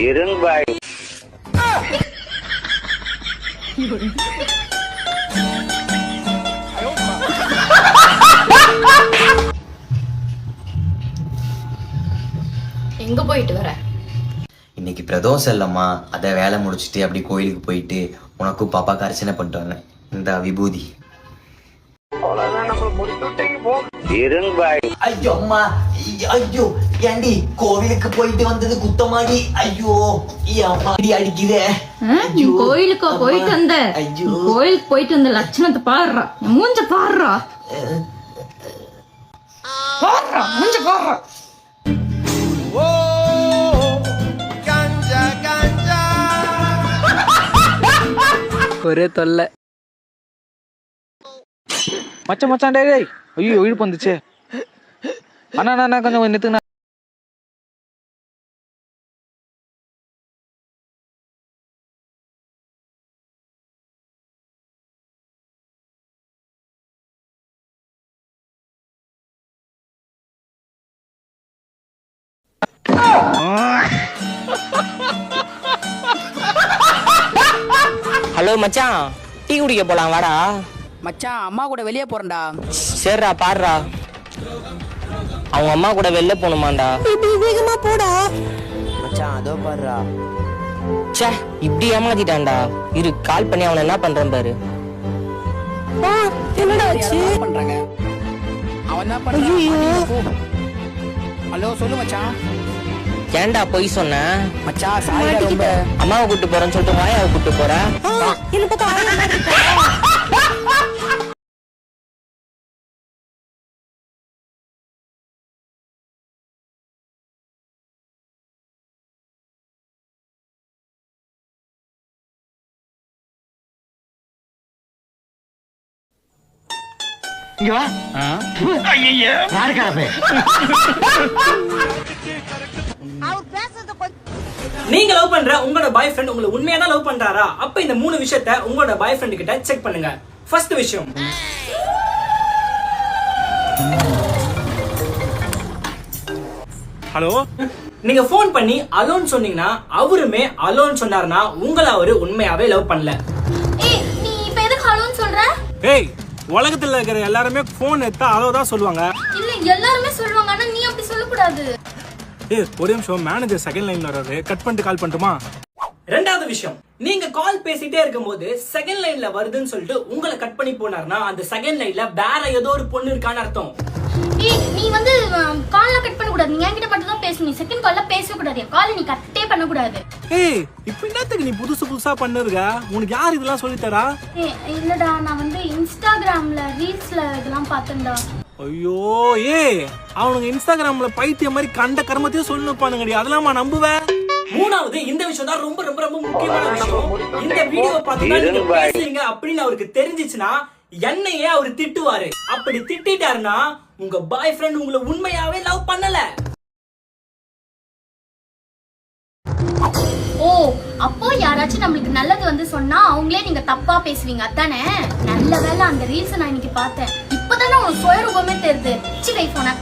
இருங்க பாய். எங்க போயிட்டு வர? இன்னைக்கு பிரதோஷம் இல்லம்மா, அத வேலை முடிச்சுட்டு அப்படி கோயிலுக்கு போயிட்டு உனக்கும் பாப்பாக்கு அர்ச்சனை பண்ணிட்டு வந்தேன். இந்த விபூதி. இருங்க பாய். ஐயோ அம்மா, ஐயோ ஏண்டி கோவிலுக்கு போயிட்டு வந்தது குத்தமாடி? ஐயோ அம்மா அடிக்குதே. நீ கோயிலுக்கா போயிட்டு வந்த? கோயிலுக்கு போயிட்டு வந்த லட்சணத்தை பாடுறா, மூஞ்ச பாடுறா, மூஞ்ச பாடுறா. ஒரே தொல்லை. மச்சான் டேய், ஐயோ இழுப்பு வந்துச்சு. அண்ணா கொஞ்சம் நிறுத்துங்கண்ணா. ஹலோ மச்சான், டீ குடிக்க போலாம் வாடா. மச்சான் அம்மா கூட வெளியே போறேன்டா. சரிடா பாருடா, அவங்க அம்மா கூட வெளில போகணுமாண்டா. வேகமா போடா மச்சான். அதோ பாருடா. ச்சே, இப்படி ஏமாத்திட்டான்டா. இரு கால் பண்ணி அவனை என்ன பண்றேன் பாரு. என்னடா ஆச்சு? பண்றாங்க அவன் தான் பண்றான். ஹலோ சொல்லு மச்சான். ஏன்டா பொய் சொன்ன? மச்சான் சாரி ரொம்ப. அம்மாவை கூட்டு போறேன்னு சொல்லிட்டு மாயாவை கூட்டு போறேன். என்ன பார்த்தா நீங்க லவ் பண்ற உங்களோட பாய் ஃப்ரெண்ட் உங்களை உண்மையா தான் லவ் பண்றாரா? அப்ப இந்த 3 விஷயத்தை உங்களோட பாய் ஃப்ரெண்ட் கிட்ட செக் பண்ணுங்க. ஃபர்ஸ்ட் விஷயம், ஹலோ, நீங்க போன் பண்ணி அலோன் சொன்னீங்கன்னா அவருமே அலோன் சொன்னாருன்னா உங்களை அவரு உண்மையாவே லவ் பண்ணல. ஏய், நீ இப்ப எதுக்கு ஹலோன்னு சொல்ற? ஏய், உலகத்துல இருக்கிற எல்லாருமே போன் எடுத்தா அலோ தான் சொல்லுவாங்க. இல்ல எல்லாருமே சொல்லுவாங்க, ஆனா நீ அப்படி சொல்லக்கூடாது. ஏய் ஒரே நிமிஷம், மேனேஜர் செகண்ட் லைன்ல வராரு, கட் பண்ணிட்டு கால் பண்ணட்டுமா? ரெண்டாவது விஷயம், நீங்க கால் பேசிட்டே இருக்கும்போது செகண்ட் லைன்ல வருதுன்னு சொல்லிட்டு உங்களை கட் பண்ணி போனாருன்னா அந்த செகண்ட் லைன்ல வேற ஏதோ ஒரு பொண்ணு இருக்கான்னு அர்த்தம். ஏய், நீ வந்து கால்ல கட் பண்ண கூடாது. நீ என்கிட்ட மட்டும் தான் பேசணும். செகண்ட் கால்ல பேசவே கூடாது. கால் நீ கட்டே பண்ண கூடாது. ஏய், இப்போ என்னத்துக்கு நீ புதுசா பண்ணுருக்க? உனக்கு யார் இதெல்லாம் சொல்லி தரா? ஏய் இல்லடா, நான் வந்து இன்ஸ்டாகிராம்ல ரீல்ஸ்ல இதெல்லாம் பார்த்தேன்டா. ஐயோ, ஏய் அவனுங்க இன்ஸ்டாகிராம்ல பைத்தியம் மாதிரி கண்ட கர்மத்தையும் சொல்லி நிப்பானுங்கடி, அதெல்லாம் நான் நம்புவேன். மூணாவது, இந்த விஷயம் தான் ரொம்ப ரொம்ப ரொம்ப முக்கியமான விஷயம். இந்த வீடியோ பார்த்து தான் நீங்க பேசுறீங்க அப்படின்னு அவருக்கு தெரிஞ்சிச்சுன்னா என்னையே அவரு திட்டுவாரு. அப்படி திட்டாருன்னா உங்க பாய் ஃப்ரெண்ட் உங்களை உண்மையாவே லவ் பண்ணல. ஓ, அப்போ யாராச்சும் நம்மளுக்கு நல்லது வந்து சொன்னா அவங்களே நீங்க தப்பா பேசுவீங்க, அதானே? நல்ல வேளை அந்த ரீல்ஸ் நான் இன்னைக்கு பார்த்தேன். இப்பதானே உனக்கு சுயரூபமே தெரியுது. சி கைஃபோன